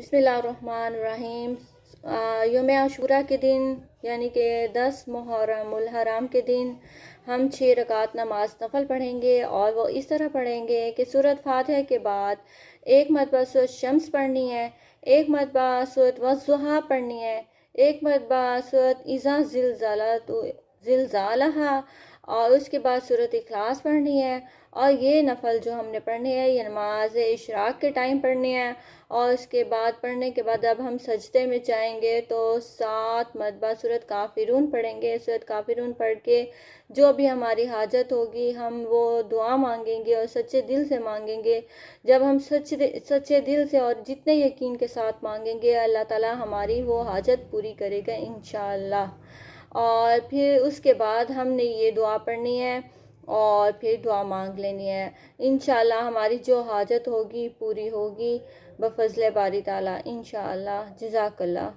بسم اللہ الرحمن الرحیم۔ یوم عاشورہ کے دن یعنی کہ 10 محرم الحرام کے دن ہم 6 رکعت نماز نفل پڑھیں گے، اور وہ اس طرح پڑھیں گے کہ سورۃ فاتحہ کے بعد ایک مرتبہ سورۃ شمس پڑھنی ہے، ایک مرتبہ سورۃ وظائف پڑھنی ہے، ایک مرتبہ سورۃ اذا زلزلت زلزالہا، اور اس کے بعد سورۃ اخلاص پڑھنی ہے۔ اور یہ نفل جو ہم نے پڑھنی ہے یہ نماز اشراق کے ٹائم پڑھنی ہے، اور اس کے بعد پڑھنے کے بعد اب ہم سجدے میں جائیں گے تو 7 مرتبہ سورۃ کافرون پڑھیں گے۔ سورۃ کافرون پڑھ کے جو بھی ہماری حاجت ہوگی ہم وہ دعا مانگیں گے اور سچے دل سے مانگیں گے۔ جب ہم سچے دل سے اور جتنے یقین کے ساتھ مانگیں گے اللہ تعالیٰ ہماری وہ حاجت پوری کرے گا انشاءاللہ۔ اور پھر اس کے بعد ہم نے یہ دعا پڑھنی ہے اور پھر دعا مانگ لینی ہے، انشاءاللہ ہماری جو حاجت ہوگی پوری ہوگی بفضل باری تعالیٰ انشاءاللہ۔ جزاک اللہ۔